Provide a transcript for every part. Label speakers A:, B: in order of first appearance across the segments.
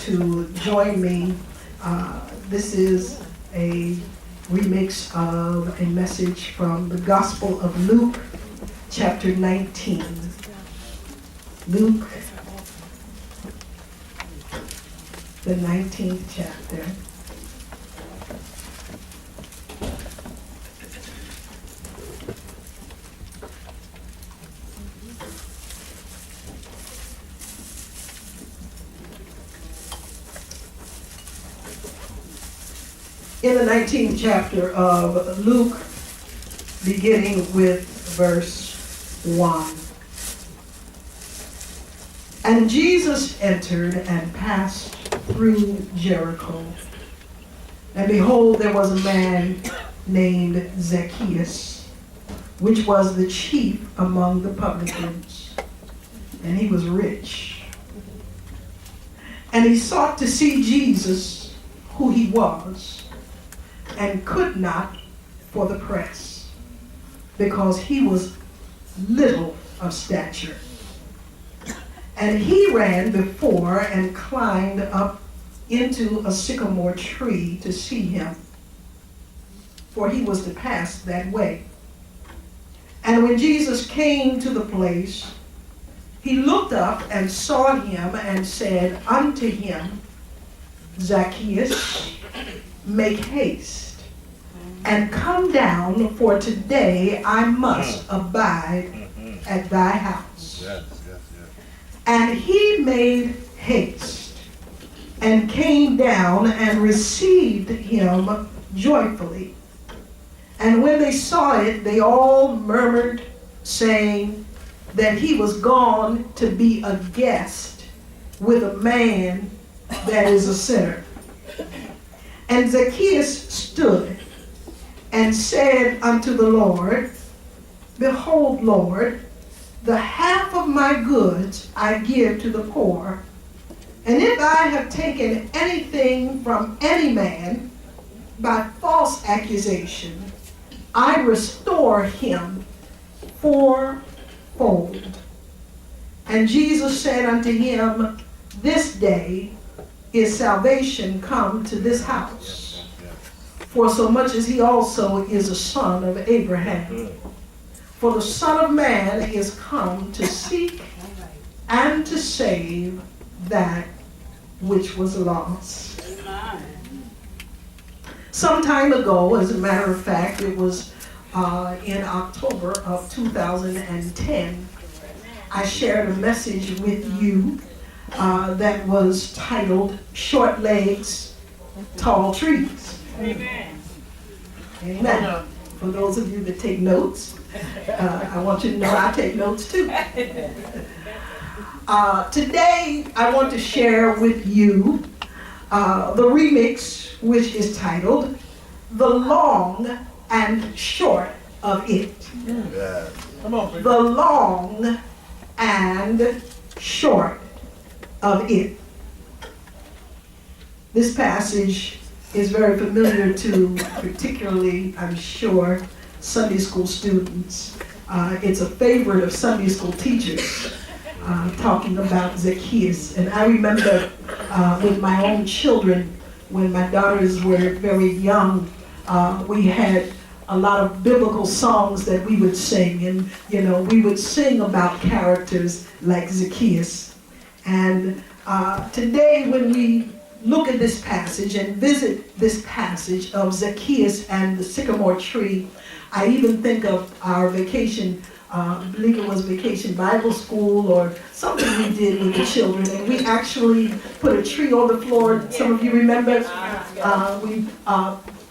A: to join me. This is a remix of a message from the Gospel of Luke, chapter 19. Luke, the 19th chapter. In the 19th chapter of Luke, beginning with verse 1. And Jesus entered and passed through Jericho. And behold, there was a man named Zacchaeus, which was the chief among the publicans, and he was rich. And he sought to see Jesus, who he was, and could not for the press, because he was little of stature. And he ran before and climbed up into a sycamore tree to see him, for he was to pass that way. And when Jesus came to the place, he looked up and saw him and said unto him, Zacchaeus, make haste and come down, for today I must abide at thy house. Yes. And he made haste and came down and received him joyfully. And when they saw it, they all murmured, saying that he was gone to be a guest with a man that is a sinner. And Zacchaeus stood and said unto the Lord, Behold, Lord, the half of my goods I give to the poor, and if I have taken anything from any man by false accusation, I restore him fourfold. And Jesus said unto him, This day is salvation come to this house, for so much as he also is a son of Abraham. For the Son of Man is come to seek and to save that which was lost. Some time ago, as a matter of fact, it was in October of 2010, I shared a message with you that was titled, Short Legs, Tall Trees. Amen. Amen. For those of you that take notes, I want you to know I take notes too. Today, I want to share with you the remix, which is titled, The Long and Short of It. Yeah. Come on, the long and short of it. This passage is very familiar to, particularly, I'm sure, Sunday school students. It's a favorite of Sunday school teachers, talking about Zacchaeus. And I remember with my own children, when my daughters were very young, we had a lot of biblical songs that we would sing. And, you know, we would sing about characters like Zacchaeus. And today, when we look at this passage and visit this passage of Zacchaeus and the sycamore tree, I even think of our vacation, I believe it was Vacation Bible School or something we did with the children, and we actually put a tree on the floor. Some of you remember?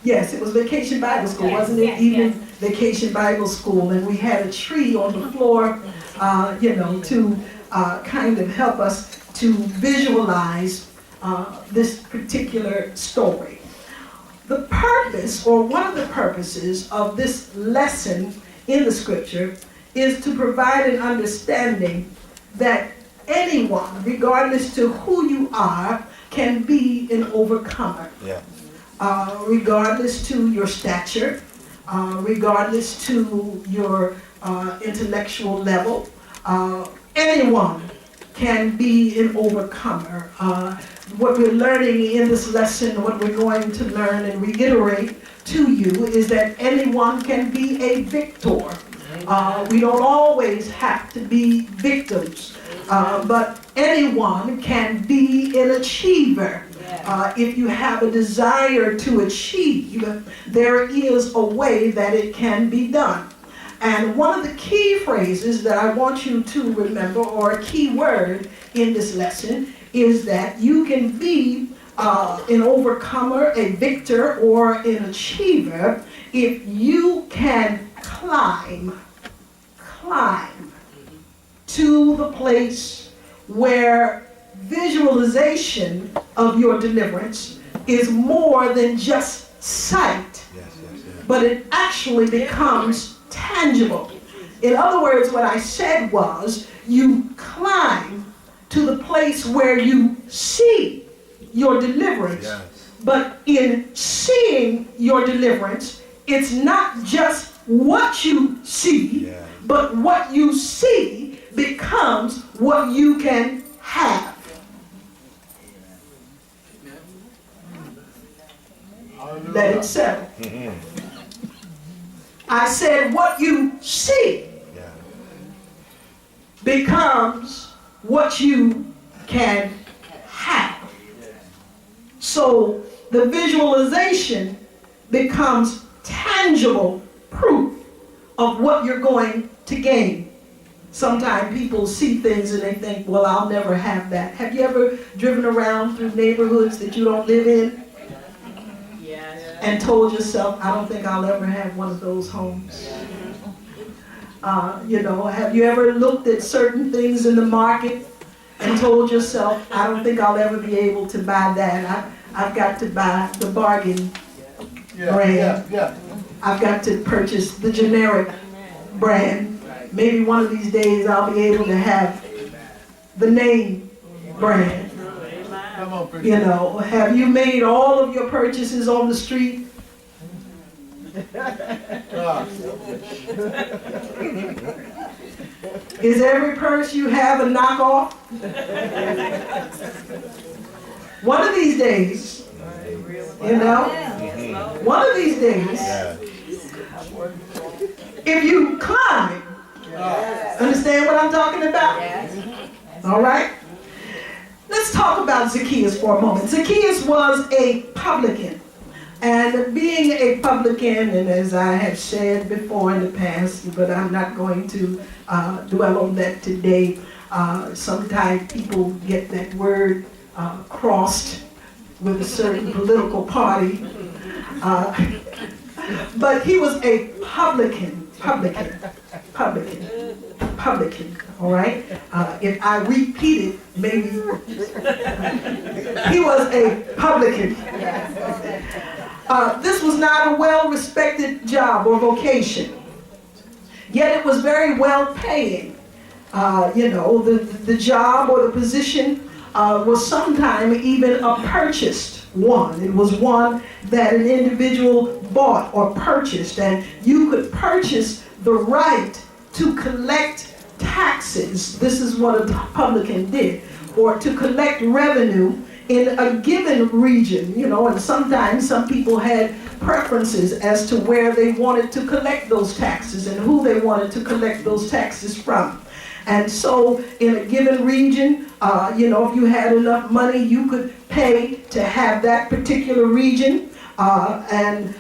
A: Yes, it was Vacation Bible School, wasn't it? Even Vacation Bible School, and we had a tree on the floor, to kind of help us to visualize this particular story. The purpose, or one of the purposes of this lesson in the scripture, is to provide an understanding that anyone, regardless to who you are, can be an overcomer. Yeah. Regardless to your stature, regardless to your intellectual level, anyone can be an overcomer. What we're learning in this lesson, what we're going to learn and reiterate to you is that anyone can be a victor. We don't always have to be victims, but anyone can be an achiever. If you have a desire to achieve, there is a way that it can be done. And one of the key phrases that I want you to remember, or a key word in this lesson, is that you can be an overcomer, a victor, or an achiever if you can climb to the place where visualization of your deliverance is more than just sight, but it actually becomes tangible. In other words, what I said was, you climb to the place where you see your deliverance, but in seeing your deliverance, it's not just what you see, but what you see becomes what you can have. Let it settle. I said what you see becomes what you can have. So the visualization becomes tangible proof of what you're going to gain. Sometimes people see things and they think, well, I'll never have that. Have you ever driven around through neighborhoods that you don't live in? And told yourself, I don't think I'll ever have one of those homes. Have you ever looked at certain things in the market and told yourself, I don't think I'll ever be able to buy that. I've got to buy the bargain brand. I've got to purchase the generic brand. Maybe one of these days I'll be able to have the name brand. Have you made all of your purchases on the street? Is every purse you have a knockoff? One of these days, one of these days, if you climb, understand what I'm talking about? All right? Let's talk about Zacchaeus for a moment. Zacchaeus was a publican. And being a publican, and as I have said before in the past, but I'm not going to dwell on that today, sometimes people get that word crossed with a certain political party. But he was a publican, all right? If I repeat it, maybe he was a publican. This was not a well-respected job or vocation, yet it was very well-paying. The job or the position was sometimes even a purchased one. It was one that an individual bought or purchased, and you could purchase the right to collect taxes. This is what a publican did, or to collect revenue in a given region, and sometimes some people had preferences as to where they wanted to collect those taxes and who they wanted to collect those taxes from. And so in a given region, if you had enough money, you could pay to have that particular region, and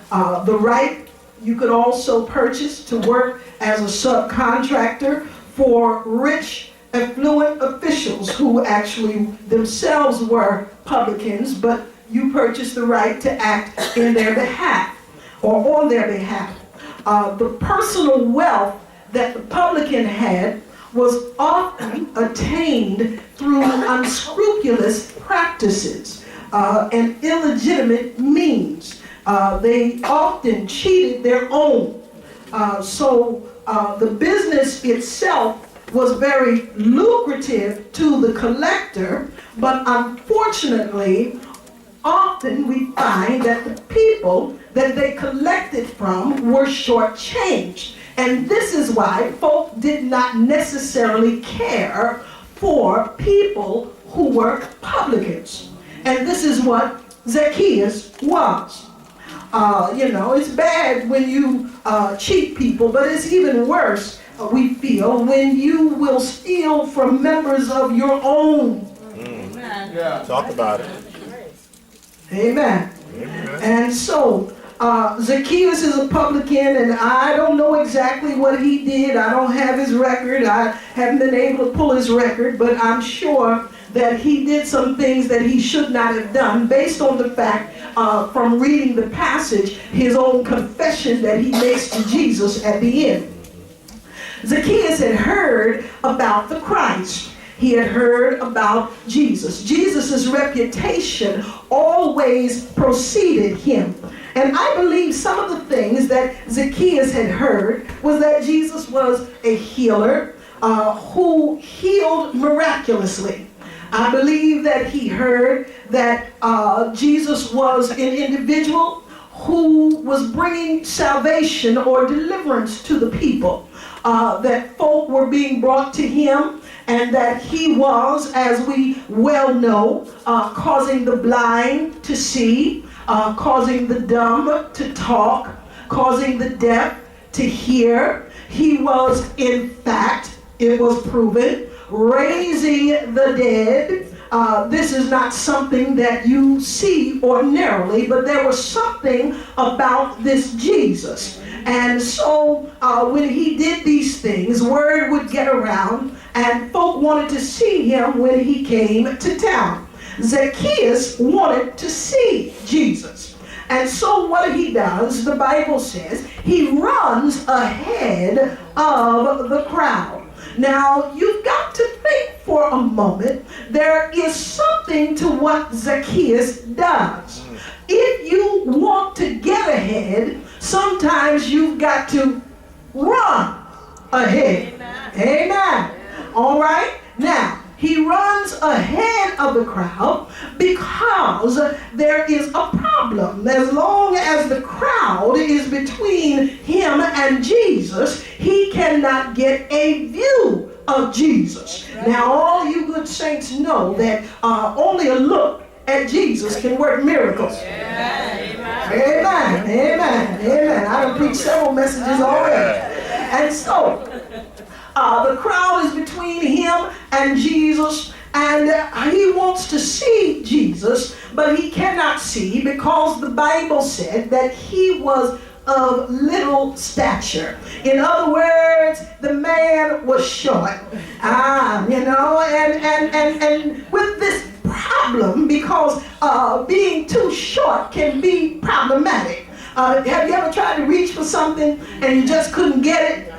A: the right you could also purchase to work as a subcontractor for rich, affluent officials who actually themselves were publicans, but you purchased the right to act in their behalf or on their behalf. The personal wealth that the publican had was often attained through unscrupulous practices and illegitimate means. They often cheated their own. So the business itself was very lucrative to the collector, but unfortunately, often we find that the people that they collected from were shortchanged. And this is why folk did not necessarily care for people who were publicans. And this is what Zacchaeus was. It's bad when you cheat people, but it's even worse, we feel, when you will steal from members of your own.
B: Amen. Yeah. Talk about it.
A: Amen. Amen. And so, Zacchaeus is a publican, and I don't know exactly what he did. I don't have his record. I haven't been able to pull his record, but I'm sure that he did some things that he should not have done based on the fact from reading the passage, his own confession that he makes to Jesus at the end. Zacchaeus had heard about the Christ. He had heard about Jesus. Jesus' reputation always preceded him. And I believe some of the things that Zacchaeus had heard was that Jesus was a healer who healed miraculously. I believe that he heard that Jesus was an individual who was bringing salvation or deliverance to the people, that folk were being brought to him, and that he was, as we well know, causing the blind to see, causing the dumb to talk, causing the deaf to hear. He was, in fact, it was proven, raising the dead. This is not something that you see ordinarily, but there was something about this Jesus. And so when he did these things, word would get around, and folk wanted to see him when he came to town. Zacchaeus wanted to see Jesus. And so what he does, the Bible says, he runs ahead of the crowd. Now, you've got to think for a moment. There is something to what Zacchaeus does. If you want to get ahead, sometimes you've got to run ahead. Amen. Amen. All right? Now, he runs ahead of the crowd because there is a problem. As long as the crowd is between him and Jesus, he cannot get a view of Jesus. Now, all you good saints know that only a look at Jesus can work miracles. Amen. Amen. Amen. Amen. I done preached several messages already. And so, the crowd is between him and Jesus, and he wants to see Jesus, but he cannot see because the Bible said that he was of little stature. In other words, the man was short. And with this problem, because being too short can be problematic. Have you ever tried to reach for something and you just couldn't get it?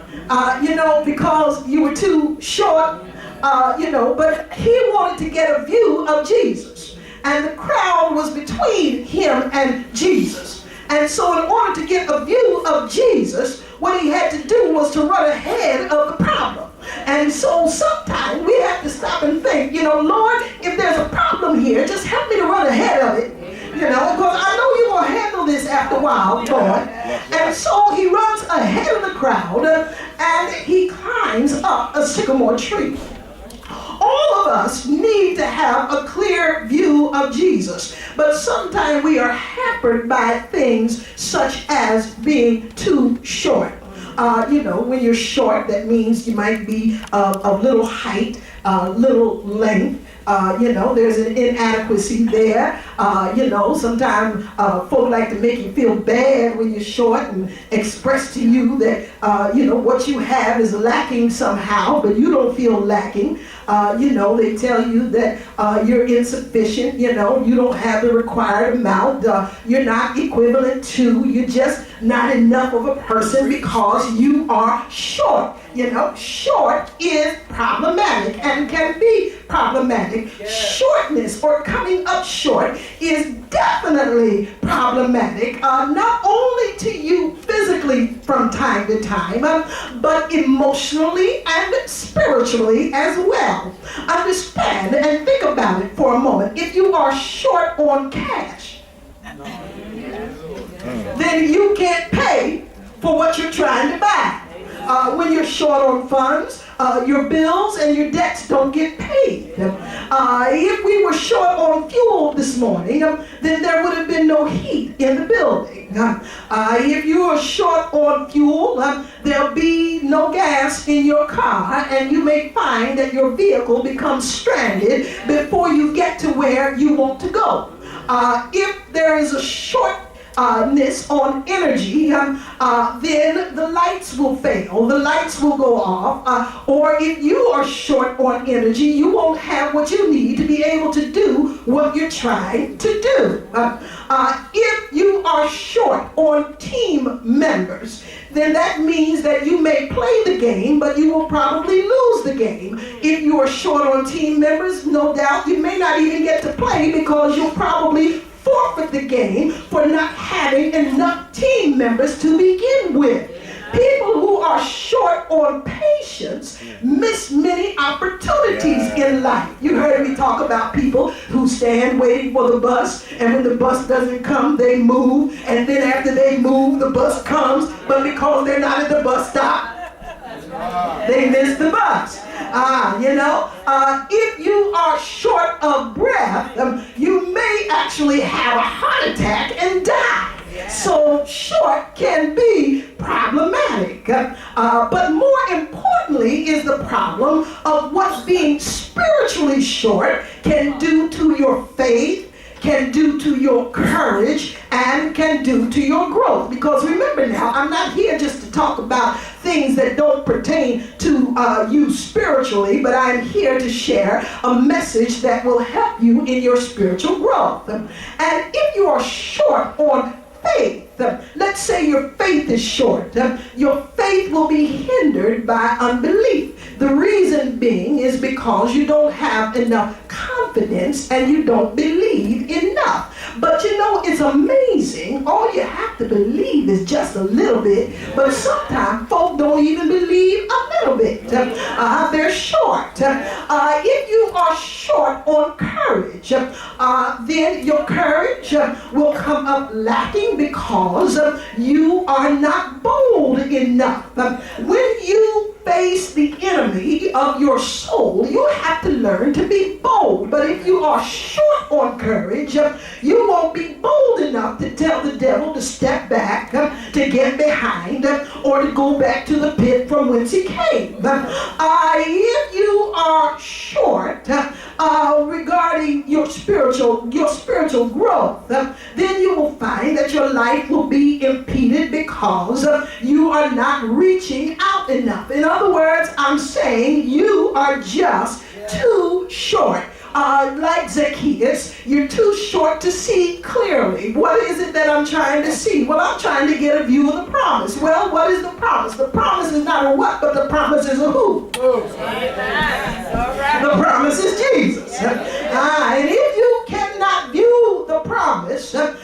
A: Because you were too short, but he wanted to get a view of Jesus. And the crowd was between him and Jesus. And so in order to get a view of Jesus, what he had to do was to run ahead of the problem. And so sometimes we have to stop and think, Lord, if there's a problem here, just help me to run ahead of it. Because I know you're going to handle this after a while, Lord. And so he runs ahead of the crowd and he climbs up a sycamore tree. All of us need to have a clear view of Jesus, but sometimes we are hampered by things such as being too short. When you're short, that means you might be of little height, little length. There's an inadequacy there. Sometimes folk like to make you feel bad when you're short and express to you that, what you have is lacking somehow, but you don't feel lacking. They tell you that you're insufficient, you don't have the required amount, you're not equivalent to, you're just not enough of a person because you are short. Short is problematic and can be problematic. Yeah. Shortness or coming up short is definitely problematic, not only to you physically from time to time, but emotionally and spiritually as well. Understand and think about it for a moment. If you are short on cash, then you can't pay for what you're trying to buy. When you're short on funds, your bills and your debts don't get paid. If we were short on fuel this morning, then there would have been no heat in the building. If you are short on fuel, there'll be no gas in your car, and you may find that your vehicle becomes stranded before you get to where you want to go. If there is a shortness on energy, then the lights will fail, the lights will go off, or if you are short on energy, you won't have what you need to be able to do what you're trying to do. If you are short on team members, then that means that you may play the game, but you will probably lose the game. If you are short on team members, no doubt you may not even get to play because you'll probably forfeit the game for not having enough team members to begin with. People who are short on patience miss many opportunities in life. You heard me talk about people who stand waiting for the bus, and when the bus doesn't come, they move, and then after they move, the bus comes, but because they're not at the bus stop, they miss the bus. If you are short of breath, you may actually have a heart attack and die. So short can be problematic. But more importantly is the problem of what being spiritually short can do to your faith, can do to your courage, and can do to your growth. Because remember now, I'm not here just to talk about things that don't pertain to you spiritually, but I'm here to share a message that will help you in your spiritual growth. And if you are short on faith, let's say your faith is short, your faith will be hindered by unbelief. The reason being is because you don't have enough confidence and you don't believe enough. But it's amazing. All you have to believe is just a little bit, but sometimes folk don't even believe a little bit. They're short. If you are short on courage, then your courage will come up lacking because you are not bold enough. When you face the enemy of your soul, you have to learn to be bold. But if you are short on courage, you won't be bold enough to tell the devil to step back, to get behind, or to go back to the pit from whence he came. If you are short regarding your spiritual growth, then you will find that your life will be impeded because you are not reaching out enough. In other words, I'm saying you are just too short. Like Zacchaeus, you're too short to see clearly. What is it that I'm trying to see? Well, I'm trying to get a view of the promise. Well, what is the promise? The promise is not a what, but the promise is a who. The promise is Jesus. And if you cannot view the promise, then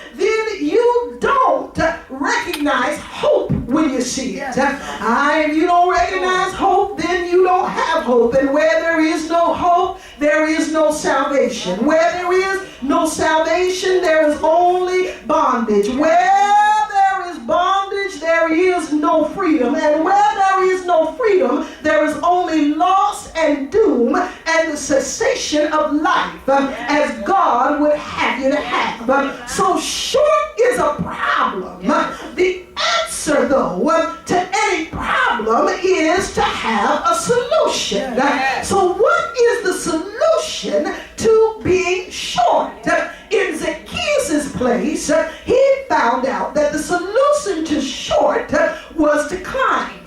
A: you don't recognize hope when you see it. If you don't recognize hope, then you don't have hope. And where there is no hope, there is no salvation. Where there is no salvation, there is only bondage. Where there is bondage, there is no freedom. And where there is no freedom, there is only loss and doom and the cessation of life as God would have you to have. So short is a problem. The answer, though, to any problem is to have a solution. So what is the solution to being short? In Zacchaeus' place, he found out that the solution to short was to climb.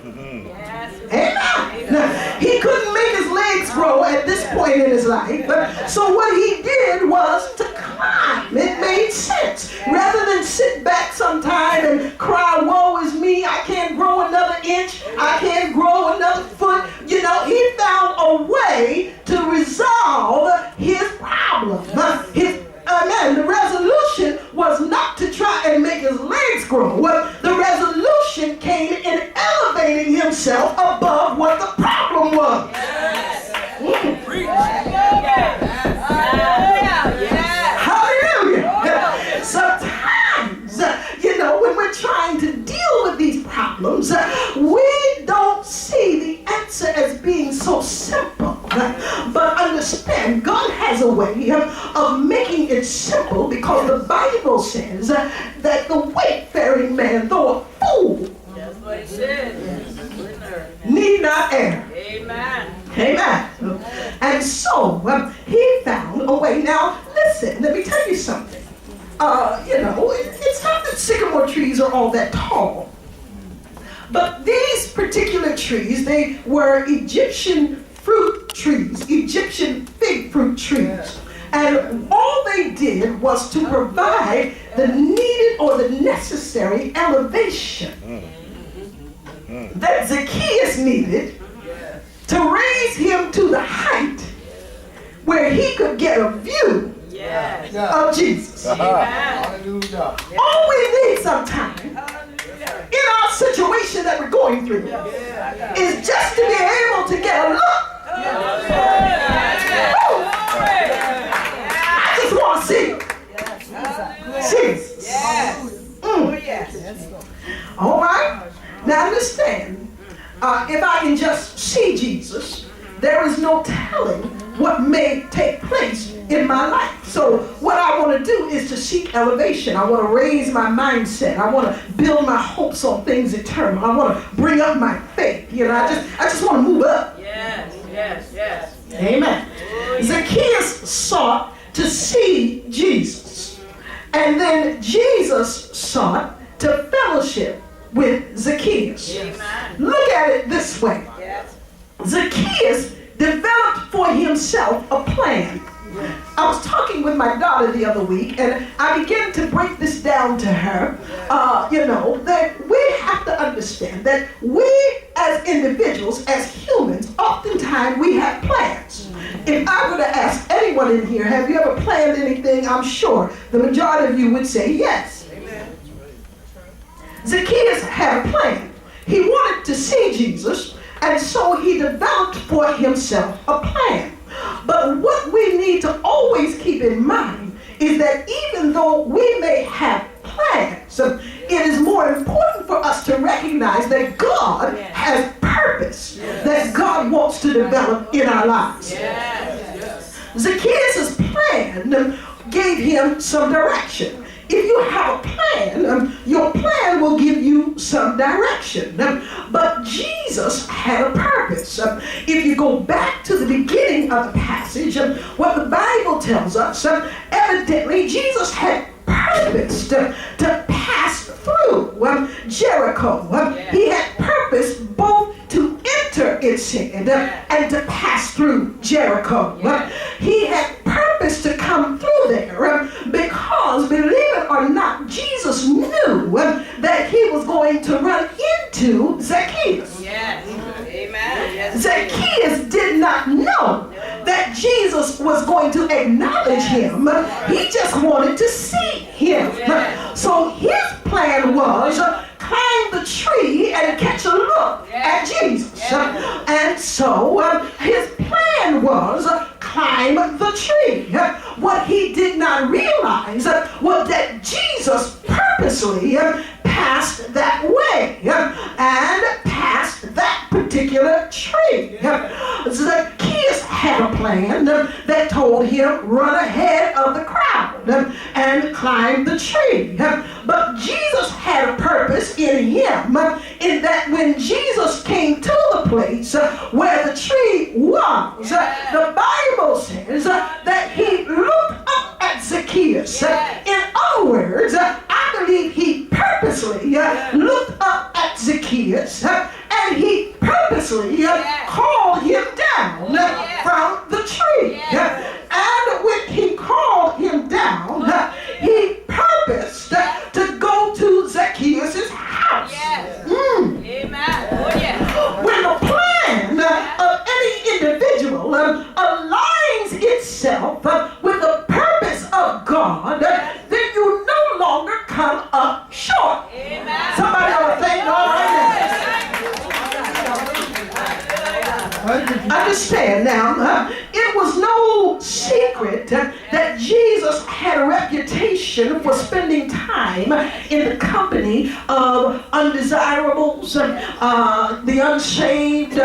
A: Amen. He couldn't make his legs grow at this point in his life. So what he did was to climb. It made sense. Rather than sit back sometime and cry, woe is me, I can't grow another inch, I can't grow another foot. He found a way to resolve his problem. The resolution was not to try and make his legs grow. The resolution came in elevating himself above what the problem was. Hallelujah. Sometimes, when we're trying to deal with these problems, we don't see the answer as being so a way of making it simple, because the Bible says that the wayfaring man, though a fool,
C: That's what he said.
A: need not err.
C: Amen.
A: Amen. And so he found a way. Now, listen, let me tell you something. It's not that sycamore trees are all that tall. But these particular trees, they were Egyptian fruit trees, Egyptian fig fruit trees. And all they did was to provide the needed or the necessary elevation that Zacchaeus needed to raise him to the height where he could get a view of Jesus.
C: Hallelujah.
A: All we need sometimes in our situation that we're going through is just to be able to get a look. I just want to see Jesus. All right? Now understand, if I can just see Jesus, there is no telling what may take place in my life. So what I want to do is to seek elevation. I want to raise my mindset. I want to build my hopes on things eternal. I want to bring up my faith. I just want to move up.
C: Yes.
A: Amen. Zacchaeus sought to see Jesus. And then Jesus sought to fellowship with Zacchaeus.
C: Amen.
A: Look at it this way.
C: Yes.
A: Zacchaeus developed for himself a plan. I was talking with my daughter the other week, and I began to break this down to her, that we have to understand that we as individuals, as humans, oftentimes we have plans. If I were to ask anyone in here, have you ever planned anything, I'm sure the majority of you would say yes.
C: Amen.
A: Zacchaeus had a plan. He wanted to see Jesus, and so he developed for himself a plan. But what we need to always keep in mind is that even though we may have plans, it is more important for us to recognize that God has purpose that God wants to develop in our lives. Zacchaeus' plan gave him some direction. If you have a plan, your plan will give you some direction. But Jesus had a purpose. If you go back to the beginning of the passage, what the Bible tells us, evidently Jesus had purpose to pass through Jericho. He had purpose both to enter its end and to pass through Jericho. He had purpose to come through there because, believe it or not, Jesus knew that he was going to run into Zacchaeus.
C: Yes. Amen. Yes.
A: Zacchaeus did not know that Jesus was going to acknowledge him. He just wanted to see him. So his plan was climb the tree and catch a look at Jesus. And so his plan was climb the tree. What he did not realize was that Jesus purposely passed that way and passed that particular tree. Zacchaeus had a plan that told him run ahead of the crowd and climb the tree. But Jesus had a purpose in him, in that when Jesus came to the place where the tree was, the Bible says that he looked up at Zacchaeus. In other words, I believe he purposely looked up at Zacchaeus and he purposely called him down from the tree. And when he called him down, he purposed to go to Zacchaeus' house.
C: Amen. Oh, yeah.
A: When the plan of any individual aligns itself with the purpose of God, then you no longer come up short.
C: Amen.
A: Somebody ought to thank God right now. Understand now, it was no secret that Jesus had a reputation reputation for spending time in the company of undesirables, the unsaved,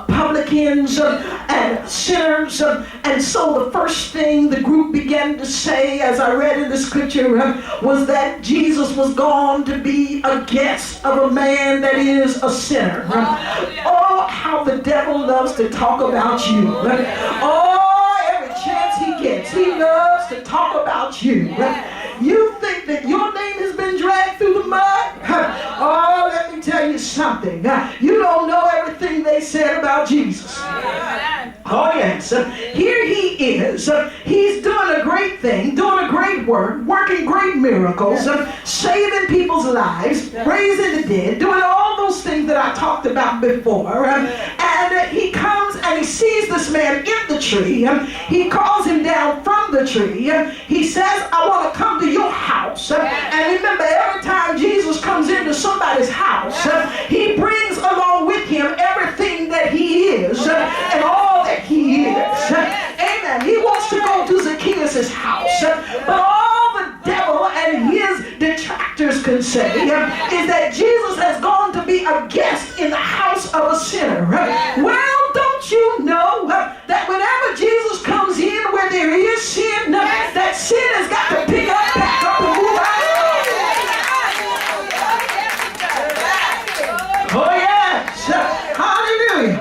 A: publicans, and sinners. And so the first thing the group began to say, as I read in the scripture, was that Jesus was going to be a guest of a man that is a sinner. Oh, how the devil loves to talk about you. Oh, every chance he gets, he loves to talk about you. You think that your name has been dragged through the mud? Oh, let me tell you something. You don't know everything they said about Jesus. Oh, yes. Here he is. He's doing a great thing, doing a great work, working great miracles, saving people's lives, raising the dead, doing all those things that I talked about before. And he comes and he sees this man in the tree. He calls him down from the tree. He says, I want to come to your house. And remember, every time Jesus comes into somebody's house, he brings along with him everything that he is and all that he is. Amen. He wants to go to Zacchaeus' house. But all the devil and his detractors can say is that Jesus has gone to be a guest in the house of a sinner. Well, don't you know that whenever Jesus comes in where there is sin, that sin has got to pick up, back up, and move out. Oh, yes. Hallelujah.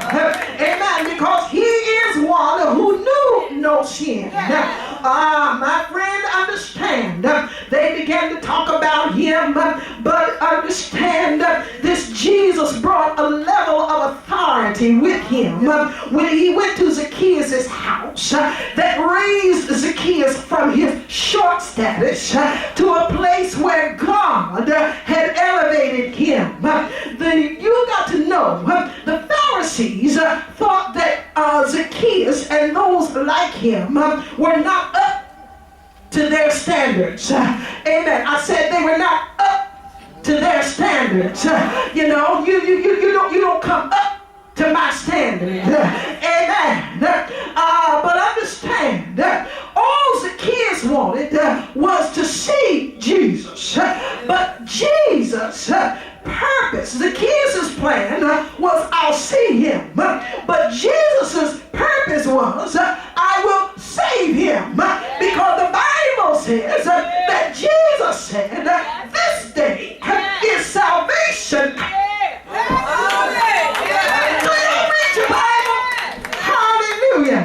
A: Amen. Because he is one who knew no sin. My friend, understand. They began to talk about him, but understand this Jesus brought a level of authority with him when he went to Zacchaeus' house that raised Zacchaeus from his short status to a place where God had elevated him. You got to know, the Pharisees thought that Zacchaeus and those like him were not up to their standards. Amen. I said they were not up to their standards. You know, you don't come up to my standard. Amen. But understand, all Zacchaeus wanted was to see Jesus. But Jesus' purpose, Zacchaeus' plan was, I'll see him. But Jesus' purpose was, I will save him. Because the Bible says that Jesus said, this day is salvation. Do you read your Bible? Hallelujah.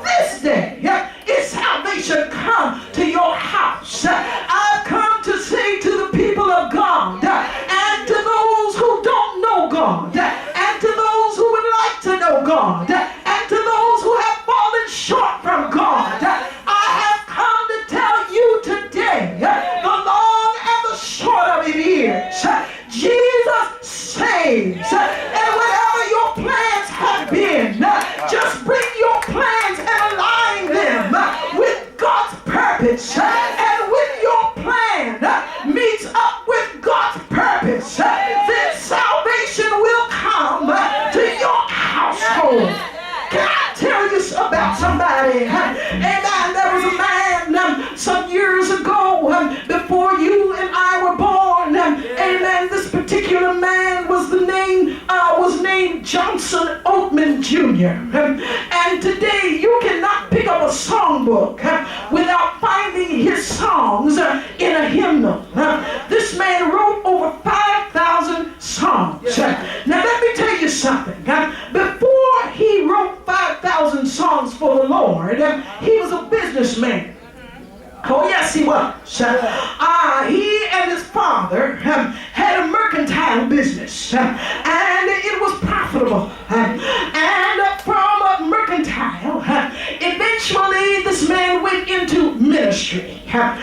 A: This day is salvation come to your house. I've come to say to the people of God and to those who don't know God and to those who would like to know God and to those who have fallen short from God, I have come to tell you today, the long and the short of it is, Jesus saves. And whatever your plans have been, just bring your plans and align them with God's purpose. And when your plan meets up with God's purpose, then salvation will come to your household. Can I tell you about somebody? Amen. There was a man some years ago before you and I were born. Amen. This particular man was named Johnson Oatman Jr. And today you cannot pick up a songbook without finding his songs in a hymnal. This man wrote over 5,000 songs. Now let me tell you something. Before he wrote 5,000 songs for the Lord, he was a businessman. Oh, yes, he was. He and his father had a mercantile business, and it was profitable. And from mercantile, eventually this man went into ministry. And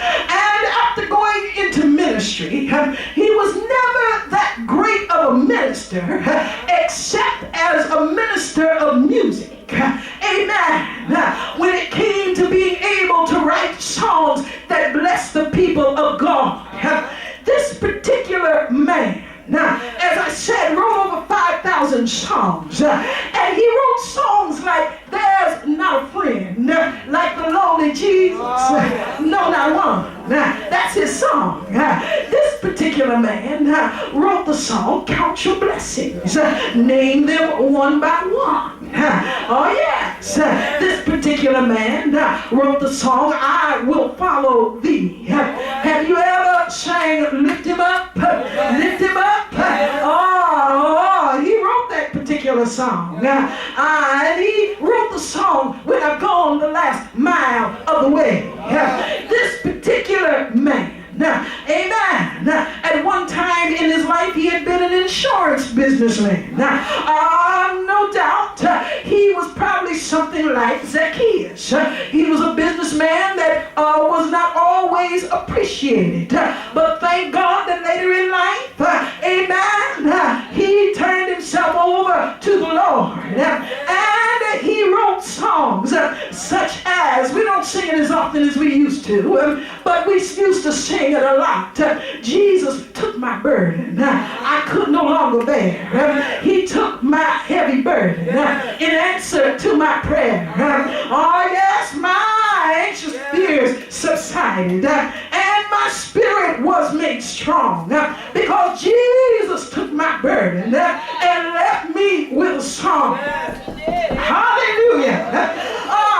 A: after going into ministry, he was never that great of a minister, except as a minister of music. Amen. When it came to being able to write songs that bless the people of God, this particular man, as I said, wrote over 5,000 songs. And he wrote songs like, there's not a friend like the lonely Jesus. No, not one. That's his song. This particular man wrote the song, Count Your Blessings. Name them one by one. Oh yes. This particular man wrote the song, I Will Follow Thee. Have you ever sang Lift Him Up? Lift Him Up? Oh, he wrote that particular song. And he wrote the song when I've gone the last mile of the way. This particular man, amen, at one time in his life he had been an insurance businessman. No doubt he was probably something like Zacchaeus. He was a businessman that was not always appreciated. But thank God that later in life, amen, he turned himself over to the Lord. And he wrote songs such as, we don't sing it as often as we used to, but we used to sing it a lot. Jesus took my burden. I could no longer bear. He took my heavy burden in answer to my prayer. Oh yes, my anxious fears subsided and my spirit was made strong because Jesus took my burden and left me with a song. Hallelujah.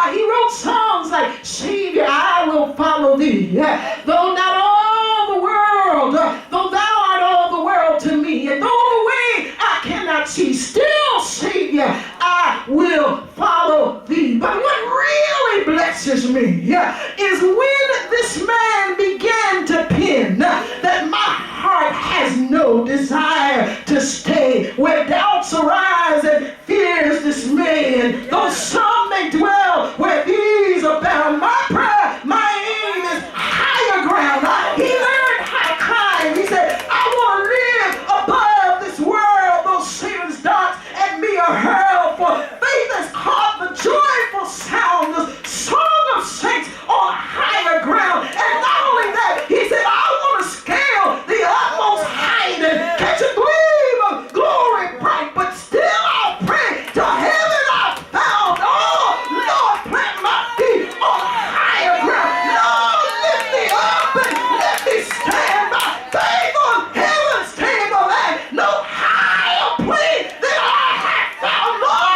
A: He wrote songs like, Savior, I will follow thee. Though not all the world, though thou art all the world to me, and though the way I cannot see, still, Savior, I will follow thee. But what really blesses me is when this man began to pen that my heart has no desire to stay, where doubts arise and fears dismay, and though some may dwell where these abound, my prayer, my aim is higher ground. He learned how to climb. He said, I want to live above this world. Those Satan's darts at me are hurled, for faith has caught the joyful sound, the song of saints on higher ground. And not only that, he said, I want to scale the utmost height and catch a gleam of glory bright, but still I'll pray to heaven I've found. Oh, Lord, plant my feet on higher ground. Lord, lift me up and let me stand by faith on heaven's table, and no higher plane than I have found, Lord.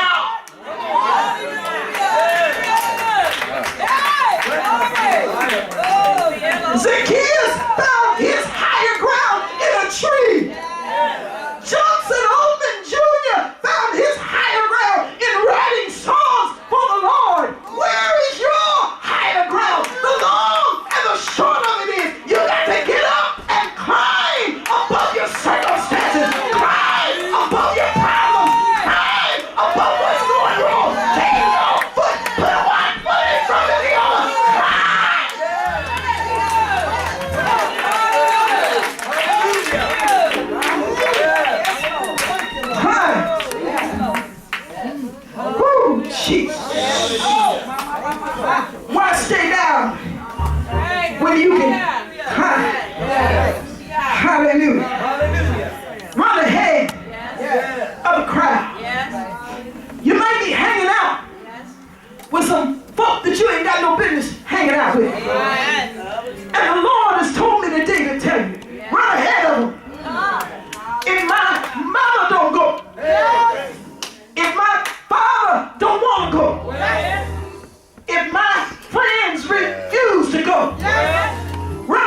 A: Zacchaeus found his higher ground in a tree. Johnson Holman Jr. found his higher ground in writing songs for the Lord. Where is your higher ground? The long and the short of it is, you got to get up and climb above your circumstances. Climb above your problems. Climb above what's going wrong. Take your foot, put one foot in front of the other. Woo, Jesus. Why stay down when you can climb? Hallelujah. Run ahead of the crowd. You might be hanging out with some folk that you ain't got no business hanging out with. And the Lord has told me today to tell you, run ahead of them. If my mama don't go, if my father don't want to go, if my friends refuse to go, run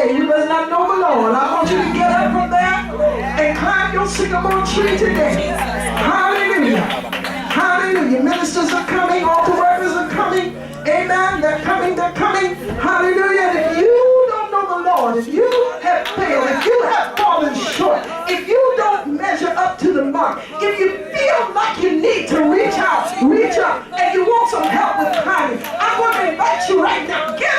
A: today. You must not know the Lord. I want you to get up from there and climb your sycamore tree today. Hallelujah. Hallelujah. Ministers are coming. Altar workers are coming. Amen. They're coming. They're coming. Hallelujah. And if you don't know the Lord, if you have failed, if you have fallen short, if you don't measure up to the mark, if you feel like you need to reach out, and you want some help with climbing, I want to invite you right now. Get